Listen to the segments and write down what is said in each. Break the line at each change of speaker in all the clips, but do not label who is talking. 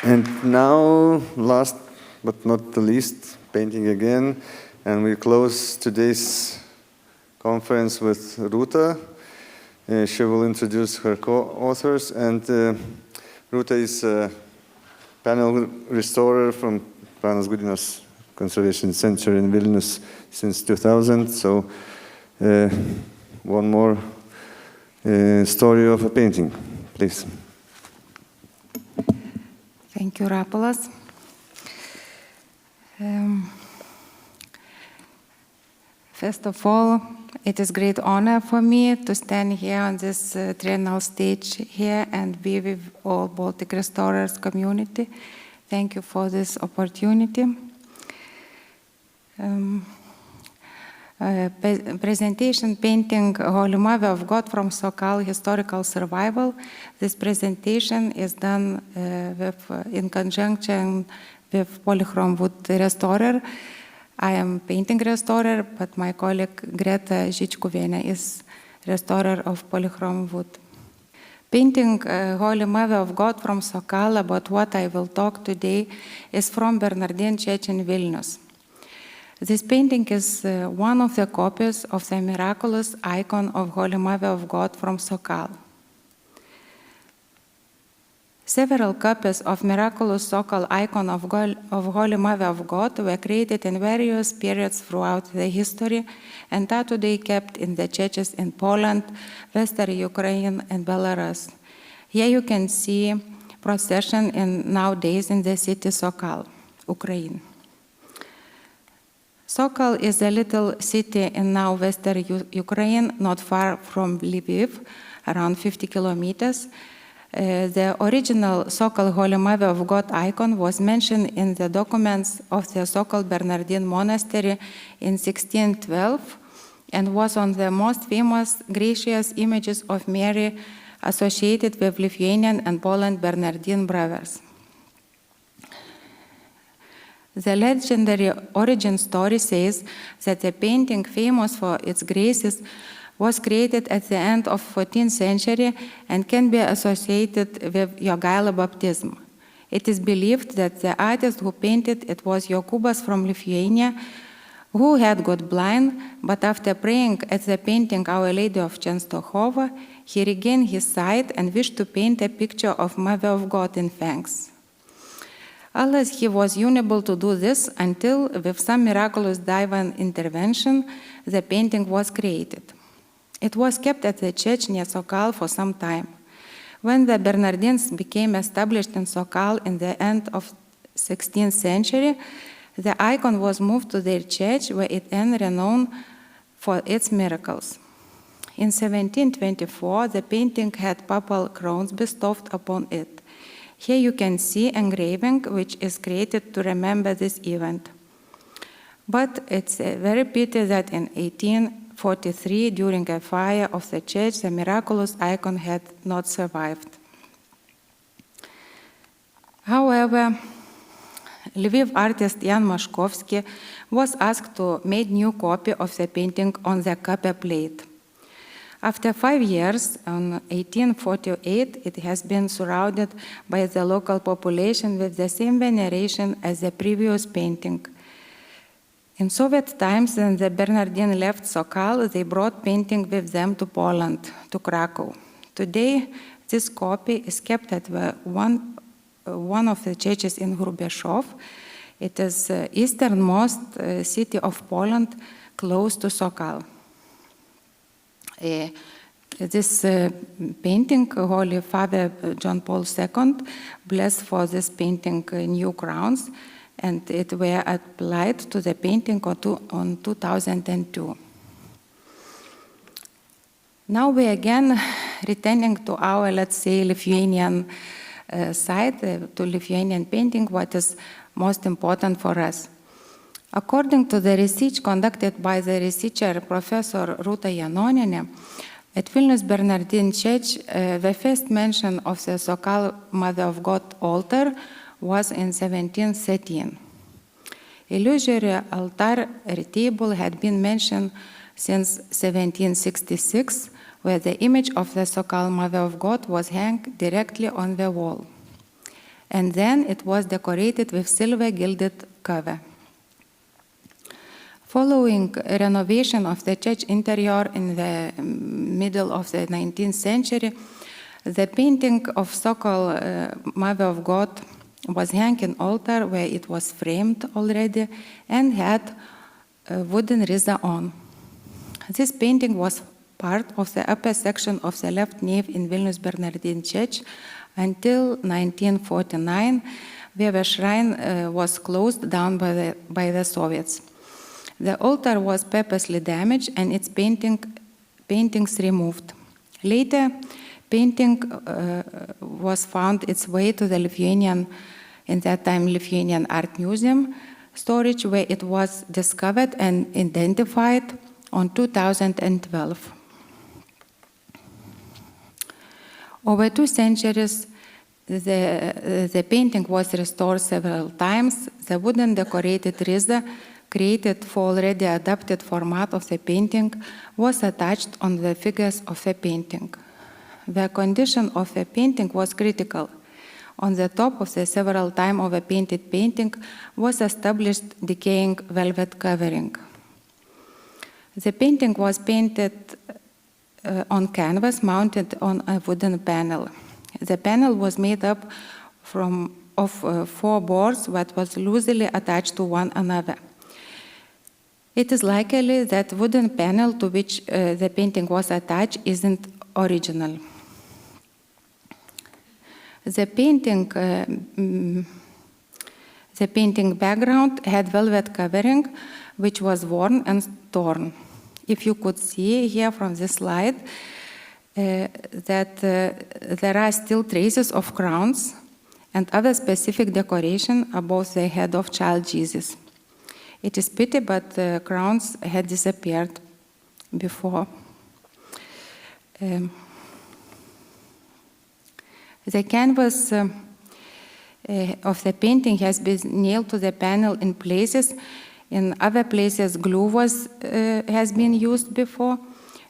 And now, last but not the least, painting again. And we close today's conference with Ruta. She will introduce her co-authors. And Ruta is a panel restorer from Pranas Gudinos Conservation Center in Vilnius since 2000. So one more story of a painting, please.
Thank you, Rapolas. First of all, it is great honor for me to stand here on this triennial stage here and be with all Baltic Restorers community. Thank you for this opportunity. Presentation painting Holy Mother of God from Sokal Historical Survival. This presentation is done in conjunction with Polychrome Wood Restorer. I am painting restorer, but my colleague Greta Zhichkuvienė is restorer of Polychrome Wood. Painting Holy Mother of God from Sokal, about what I will talk today, is from Bernardin Church in Vilnius. This painting is one of the copies of the miraculous icon of Holy Mother of God from Sokal. Several copies of miraculous Sokal icon of Holy Mother of God were created in various periods throughout the history and are today kept in the churches in Poland, Western Ukraine, and Belarus. Here you can see procession nowadays in the city Sokal, Ukraine. Sokal is a little city in now Western Ukraine, not far from Lviv, around 50 kilometers. The original Sokal Holy Mother of God icon was mentioned in the documents of the Sokal Bernardine Monastery in 1612 and was on the most famous gracious images of Mary associated with Lithuanian and Poland Bernardine brothers. The legendary origin story says that the painting, famous for its graces, was created at the end of 14th century and can be associated with Jogaila baptism. It is believed that the artist who painted it was Jokubas from Lithuania, who had got blind, but after praying at the painting Our Lady of Chenstochova, he regained his sight and wished to paint a picture of Mother of God in thanks. Alas, he was unable to do this until, with some miraculous divine intervention, the painting was created. It was kept at the church near Sokal for some time. When the Bernardines became established in Sokal in the end of 16th century, the icon was moved to their church, where it earned renown for its miracles. In 1724, the painting had papal crowns bestowed upon it. Here you can see engraving which is created to remember this event. But it's a very pity that in 1843, during a fire of the church, the miraculous icon had not survived. However, Lviv artist Jan Mashkovsky was asked to make new copy of the painting on the copper plate. After 5 years, in 1848, it has been surrounded by the local population with the same veneration as the previous painting. In Soviet times, when the Bernardine left Sokal, they brought painting with them to Poland, to Krakow. Today, this copy is kept at one of the churches in Hrubieszów. It is the easternmost city of Poland, close to Sokal. This painting, Holy Father John Paul II blessed for this painting new crowns, and it were applied to the painting on 2002. Now we again returning to our, let's say, Lithuanian side, to Lithuanian painting, what is most important for us. According to the research conducted by the researcher Professor Ruta Janonienė, at Vilnius Bernardine Church, the first mention of the Sokal Mother of God altar was in 1713. Illusory altar retable had been mentioned since 1766, where the image of the Sokal Mother of God was hung directly on the wall. and then it was decorated with silver gilded cover. Following renovation of the church interior in the middle of the 19th century, the painting of Sokol, Mother of God, was hung in altar where it was framed already and had a wooden riza on. This painting was part of the upper section of the left nave in Vilnius Bernardine Church until 1949, where the shrine was closed down by the Soviets. The altar was purposely damaged and its paintings removed. Later, painting was found its way to the Lithuanian Art Museum storage, where it was discovered and identified on 2012. Over 2 centuries, the painting was restored several times. The wooden decorated riza, created for already adapted format of the painting, was attached on the figures of the painting. The condition of the painting was critical. On the top of the several times overpainted painting was established decaying velvet covering. The painting was painted on canvas mounted on a wooden panel. The panel was made up of 4 boards that was loosely attached to one another. It is likely that wooden panel to which the painting was attached isn't original. The painting background had velvet covering, which was worn and torn. If you could see here from this slide, that there are still traces of crowns and other specific decoration above the head of child Jesus. It is pity, but the crowns had disappeared before. The canvas of the painting has been nailed to the panel in places. In other places, glue has been used before.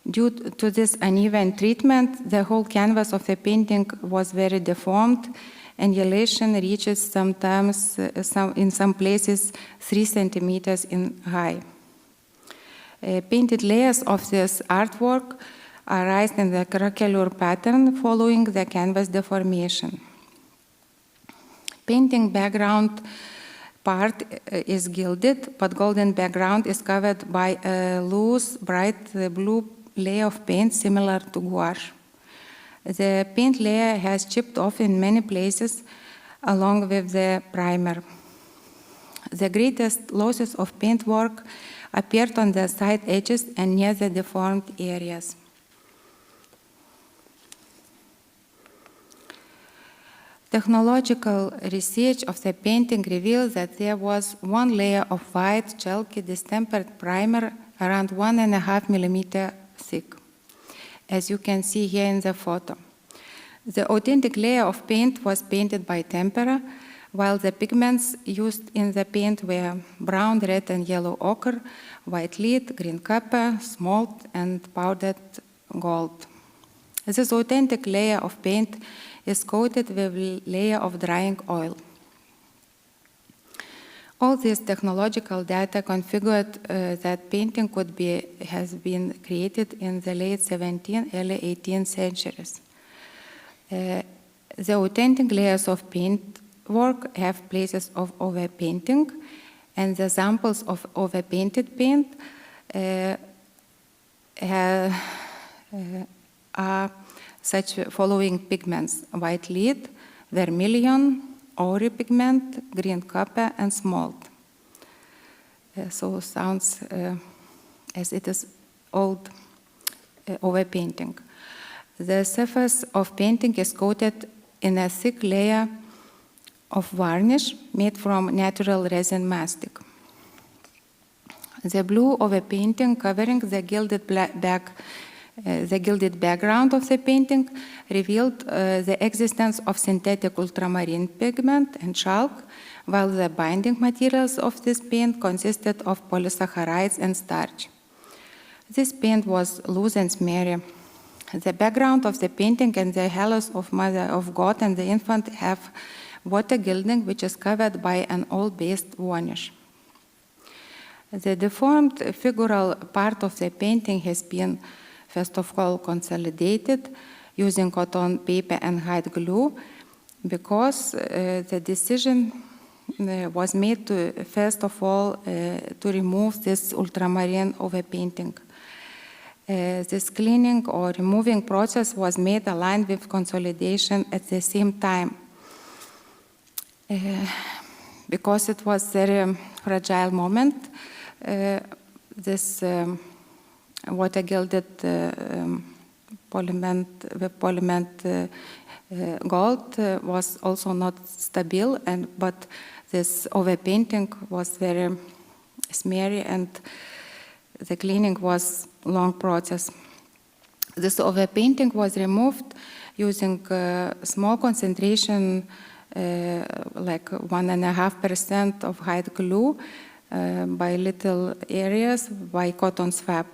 Due to this uneven treatment, the whole canvas of the painting was very deformed. Annihilation reaches sometimes, in some places, 3 centimeters in height. Painted layers of this artwork are raised in the craquelure pattern following the canvas deformation. Painting background part is gilded, but golden background is covered by a loose, bright blue layer of paint similar to gouache. The paint layer has chipped off in many places along with the primer. The greatest losses of paintwork appeared on the side edges and near the deformed areas. Technological research of the painting revealed that there was 1 layer of white, chalky, distempered primer around 1.5 millimeter thick, as you can see here in the photo. The authentic layer of paint was painted by tempera, while the pigments used in the paint were brown, red, and yellow ochre, white lead, green copper, smalt, and powdered gold. This authentic layer of paint is coated with a layer of drying oil. All this technological data configured that painting has been created in the late 17th, early 18th centuries. The authentic layers of paintwork have places of overpainting, and the samples of overpainted paint are such following pigments: white lead, vermilion, ochre pigment, green copper, and smalt. So sounds as it is old overpainting. The surface of painting is coated in a thick layer of varnish made from natural resin mastic. The blue overpainting covering the gilded background of the painting revealed the existence of synthetic ultramarine pigment and chalk, while the binding materials of this paint consisted of polysaccharides and starch. This paint was loose and smeary. The background of the painting and the halos of Mother of God and the infant have water gilding which is covered by an oil-based varnish. The deformed figural part of the painting has been, first of all, consolidated using cotton paper and hide glue, because the decision was made to, first of all, to remove this ultramarine overpainting. This cleaning or removing process was made aligned with consolidation at the same time, because it was a very fragile moment. This water gilded polyment gold was also not stable, but this overpainting was very smeary and the cleaning was a long process. This overpainting was removed using small concentration, like 1.5% of hide glue by little areas by cotton swab,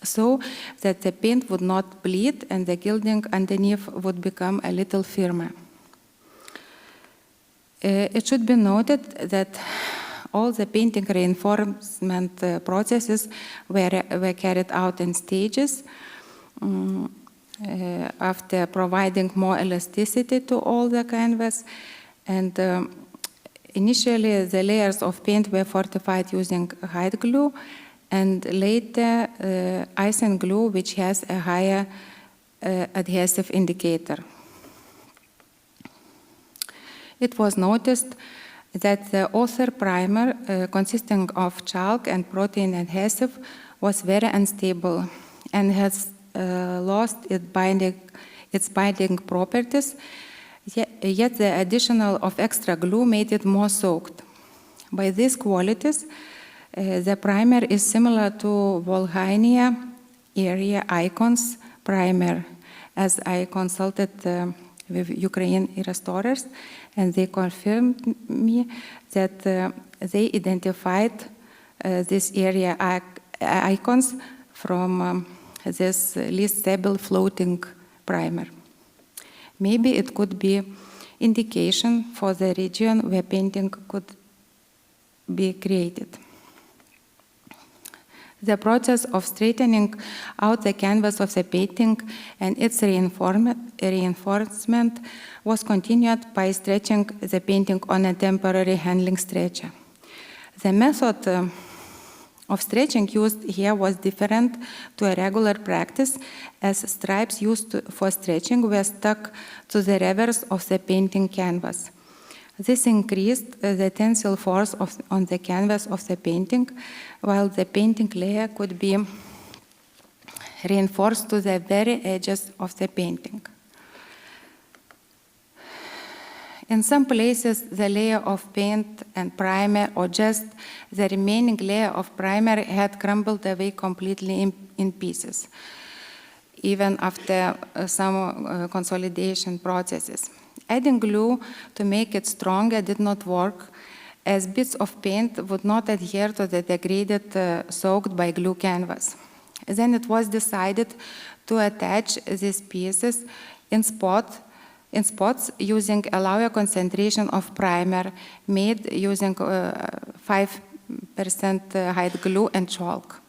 so that the paint would not bleed and the gilding underneath would become a little firmer. It should be noted that all the painting reinforcement processes were carried out in stages after providing more elasticity to all the canvas. And initially, the layers of paint were fortified using hide glue, and later icing glue, which has a higher adhesive indicator. It was noticed that the author primer, consisting of chalk and protein adhesive, was very unstable and has lost its binding properties, yet the additional of extra glue made it more soaked. By these qualities, the primer is similar to Volhynia area icons primer, as I consulted with Ukrainian restorers, and they confirmed me that they identified this area icons from this least stable floating primer. Maybe it could be indication for the region where painting could be created. The process of straightening out the canvas of the painting and its reinforcement was continued by stretching the painting on a temporary handling stretcher. The method of stretching used here was different to a regular practice, as stripes used for stretching were stuck to the reverse of the painting canvas. This increased the tensile force on the canvas of the painting, while the painting layer could be reinforced to the very edges of the painting. In some places, the layer of paint and primer, or just the remaining layer of primer, had crumbled away completely in pieces, even after some consolidation processes. Adding glue to make it stronger did not work, as bits of paint would not adhere to the degraded soaked by glue canvas. Then it was decided to attach these pieces in spots using a lower concentration of primer made using 5% hide glue and chalk.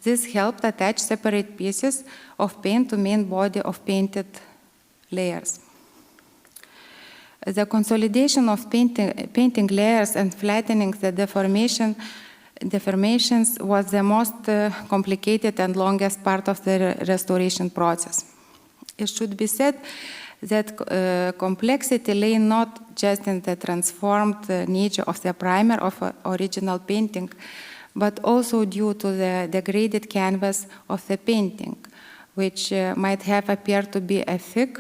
This helped attach separate pieces of paint to main body of painted layers. The consolidation of painting layers and flattening the deformations was the most complicated and longest part of the restoration process. It should be said that complexity lay not just in the transformed nature of the primer of original painting, but also due to the degraded canvas of the painting, which might have appeared to be a thick,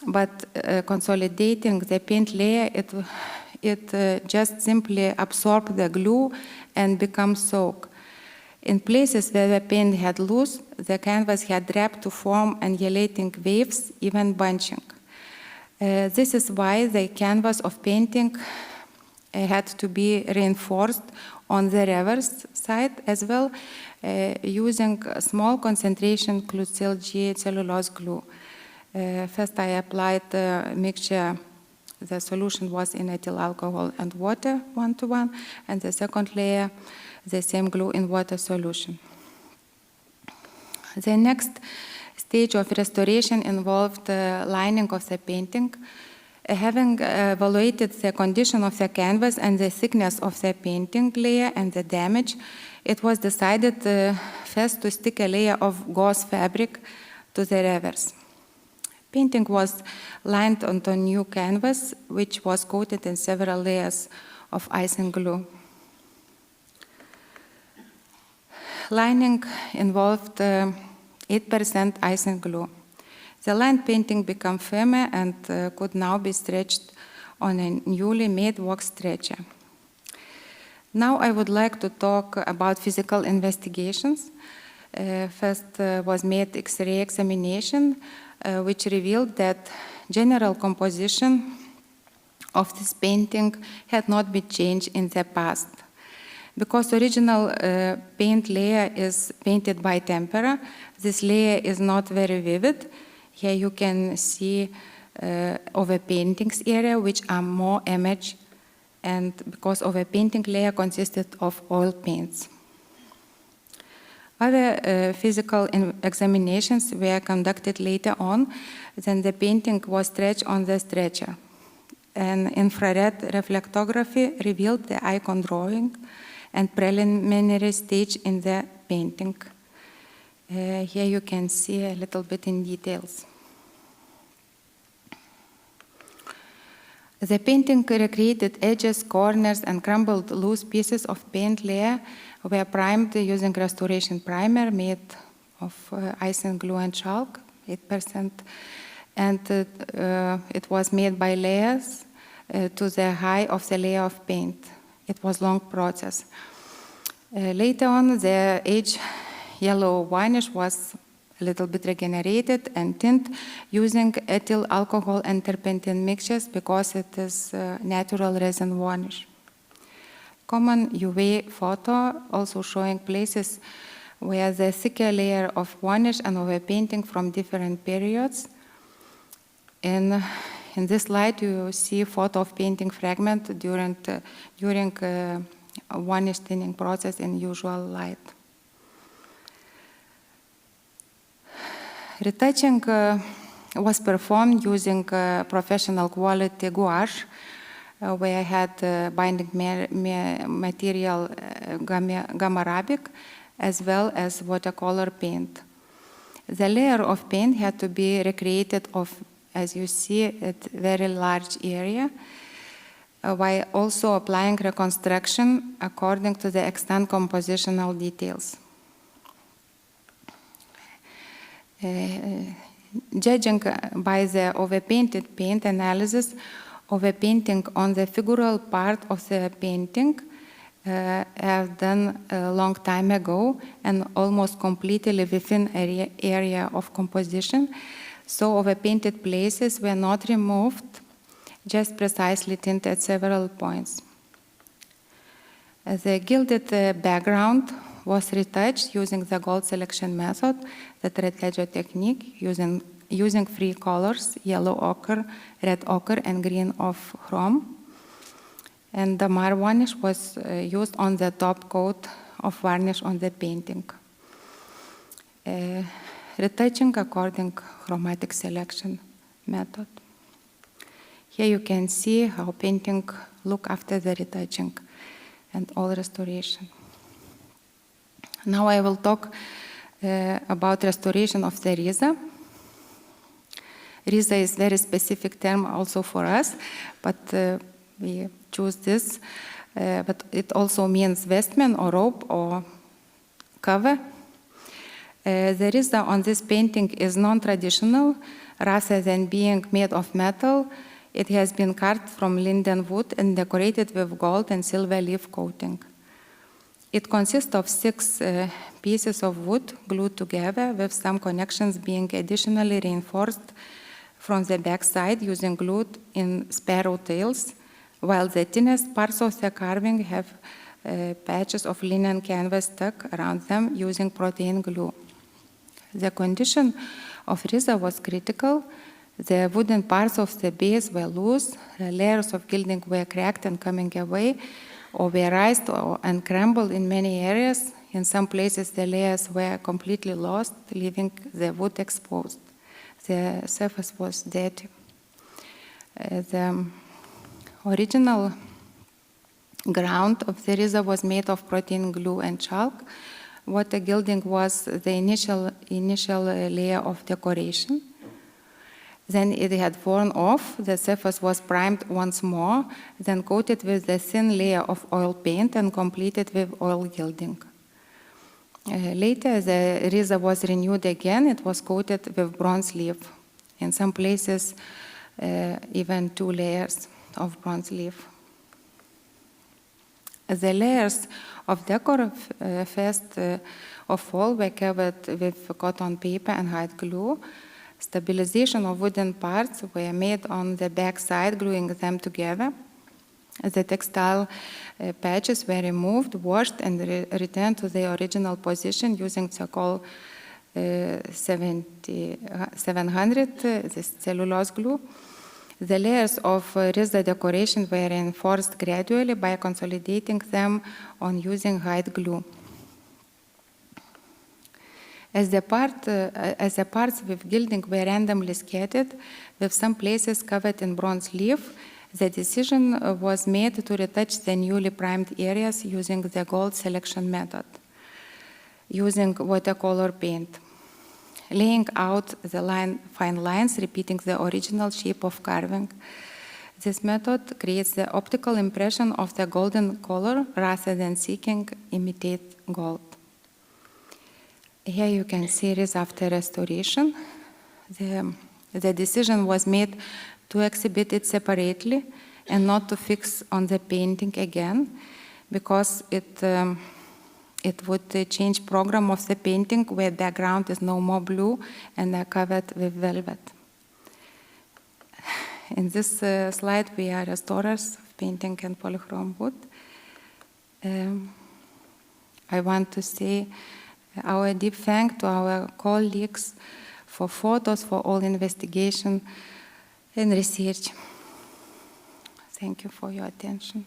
but consolidating the paint layer, it just simply absorbed the glue and become soaked. In places where the paint had loose, the canvas had dragged to form undulating waves, even bunching. This is why the canvas of painting had to be reinforced on the reverse side as well, using a small concentration Clusil G cellulose glue. First I applied a mixture The solution was in ethyl alcohol and water 1:1, and the second layer, the same glue in water solution. The next stage of restoration involved lining of the painting. Having evaluated the condition of the canvas and the thickness of the painting layer and the damage, it was decided first to stick a layer of gauze fabric to the reverse. Painting was lined onto new canvas, which was coated in several layers of icing glue. Lining involved 8% icing glue. The lined painting became firmer and could now be stretched on a newly made wax stretcher. Now I would like to talk about physical investigations. First was made X-ray examination, which revealed that general composition of this painting had not been changed in the past. Because original paint layer is painted by tempera, this layer is not very vivid. Here you can see over paintings area which are more image, and because over painting layer consisted of oil paints. Other physical examinations were conducted later on. Then the painting was stretched on the stretcher. An infrared reflectography revealed the icon drawing and preliminary stage in the painting. Here you can see a little bit in details. The painting recreated edges, corners, and crumbled loose pieces of paint layer were primed using restoration primer made of icing glue and chalk, 8%, and it was made by layers to the height of the layer of paint. It was a long process. Later on, the aged yellow varnish was a little bit regenerated and tint using ethyl alcohol and turpentine mixtures because it is natural resin varnish. Common UV photo also showing places where the thicker layer of varnish and overpainting from different periods. In this slide, you see a photo of painting fragment during a varnish thinning process in usual light. Retouching was performed using professional quality gouache, where I had binding material Gamma Arabic, as well as watercolor paint. The layer of paint had to be recreated of, as you see, a very large area, while also applying reconstruction according to the extant compositional details. Judging by the overpainted paint analysis, overpainting on the figural part of the painting have done a long time ago and almost completely within area of composition. So overpainted places were not removed, just precisely tinted at several points. The gilded background was retouched using the gold selection method, the red ledger technique, using three colors, yellow ochre, red ochre, and green of chrome. And the Damar varnish was used on the top coat of varnish on the painting. Retouching according chromatic selection method. Here you can see how painting look after the retouching and all restoration. Now I will talk about restoration of the riza. Riza is a very specific term also for us, but we choose this. But it also means vestment or robe or cover. The riza on this painting is non-traditional. Rather than being made of metal, it has been carved from linden wood and decorated with gold and silver leaf coating. It consists of 6 pieces of wood glued together, with some connections being additionally reinforced from the back side using glue in sparrow tails, while the thinnest parts of the carving have patches of linen canvas stuck around them using protein glue. The condition of riza was critical. The wooden parts of the base were loose, layers of gilding were cracked and coming away, or were raised and crumbled in many areas. In some places, the layers were completely lost, leaving the wood exposed. The surface was dirty. The original ground of the Riza was made of protein glue and chalk. Water gilding was the initial layer of decoration. Then it had worn off, the surface was primed once more, then coated with a thin layer of oil paint and completed with oil gilding. Later, the Riza was renewed again. It was coated with bronze leaf. In some places, even 2 layers of bronze leaf. The layers of decor first of all were covered with cotton paper and hide glue. Stabilization of wooden parts were made on the back side, gluing them together. The textile patches were removed, washed, and returned to their original position using Cecol 700, this cellulose glue. The layers of Riza decoration were reinforced gradually by consolidating them on using hide glue. As the parts with gilding were randomly scattered, with some places covered in bronze leaf, the decision was made to retouch the newly primed areas using the gold selection method, using watercolor paint, laying out the fine lines, repeating the original shape of carving. This method creates the optical impression of the golden color rather than seeking imitate gold. Here you can see this after restoration. The decision was made to exhibit it separately and not to fix on the painting again, because it would change program of the painting where background is no more blue and are covered with velvet. In this slide, we are restorers of painting and polychrome wood. I want to say our deep thanks to our colleagues for photos, for all investigation and research. Thank you for your attention.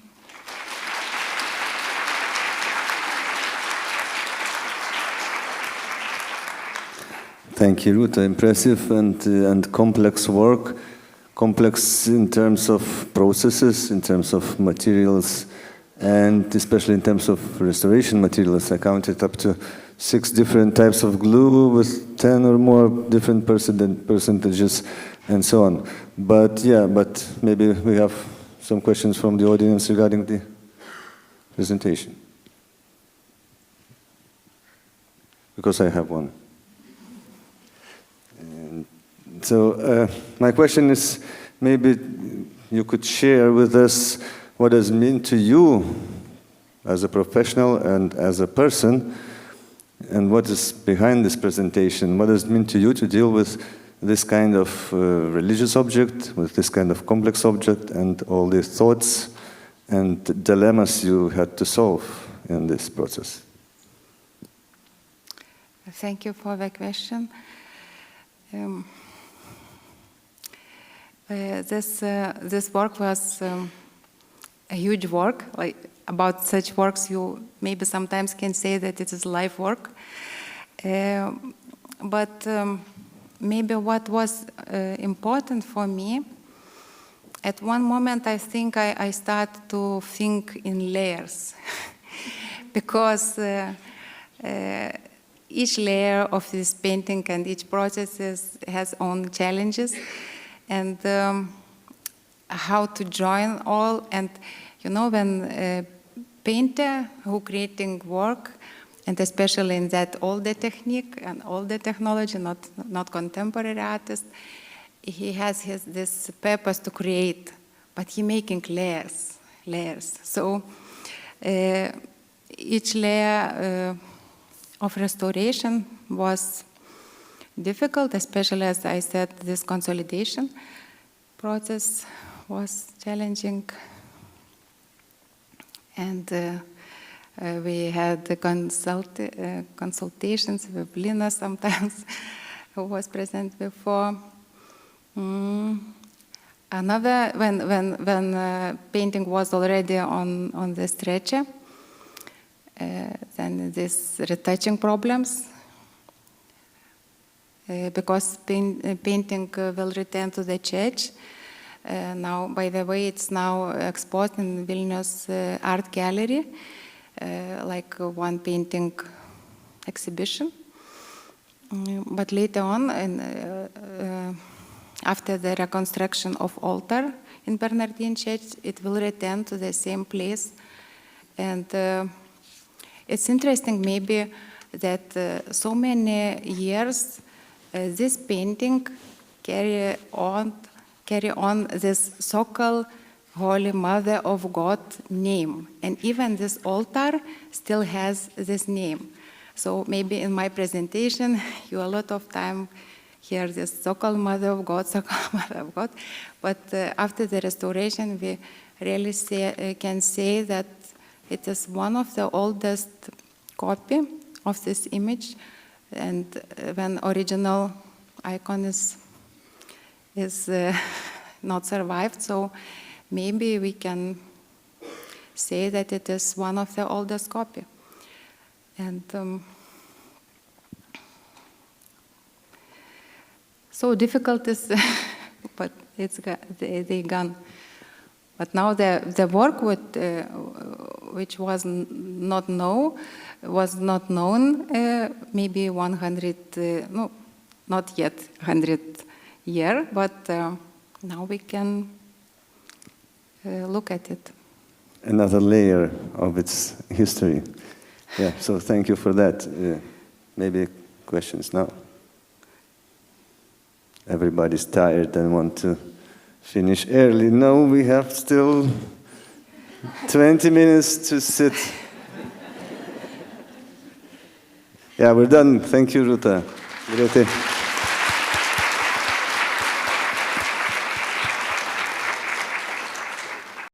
Thank you, Ruta. Impressive and complex work. Complex in terms of processes, in terms of materials, and especially in terms of restoration materials. I counted up to 6 different types of glue with 10 or more different percentages and so on. But maybe we have some questions from the audience regarding the presentation. Because I have one. So my question is, maybe you could share with us what does it mean to you as a professional and as a person, and what is behind this presentation. What does it mean to you to deal with this kind of religious object, with this kind of complex object, and all the thoughts and dilemmas you had to solve in this process?
Thank you for the question. This work was a huge work. Like, about such works, you maybe sometimes can say that it is life work. But maybe what was important for me, at one moment I think I started to think in layers. Because each layer of this painting and each process has own challenges, and how to join all. And you know, when a painter who creating work, and especially in that older technique and older technology, not contemporary artist, he has this purpose to create, but he making layers. So each layer of restoration was difficult, especially, as I said, this consolidation process was challenging. And we had the consultations with Lina sometimes, who was present before. Another, when painting was already on the stretcher, then this retouching problems, because painting will return to the church. Now, by the way, it's now exposed in Vilnius Art Gallery, like one painting exhibition. But later on, after the reconstruction of altar in Bernardine Church, it will return to the same place. And it's interesting maybe that so many years this painting carry on this so-called Holy Mother of God name. And even this altar still has this name. So maybe in my presentation, you a lot of time hear this so-called Mother of God, so-called Mother of God. But after the restoration, we really can say that it is one of the oldest copy of this image. And when original icon is not survived, so maybe we can say that it is one of the oldest copy. And so difficult is, but they gone. But now the work which was not known, maybe 100, no, not yet 100 year, but now we can look at it.
Another layer of its history. Yeah, so thank you for that. Maybe questions now. Everybody's tired and want to finish early. No, we have still 20 minutes to sit. Yeah, we're done. Thank you, Ruta. Grete.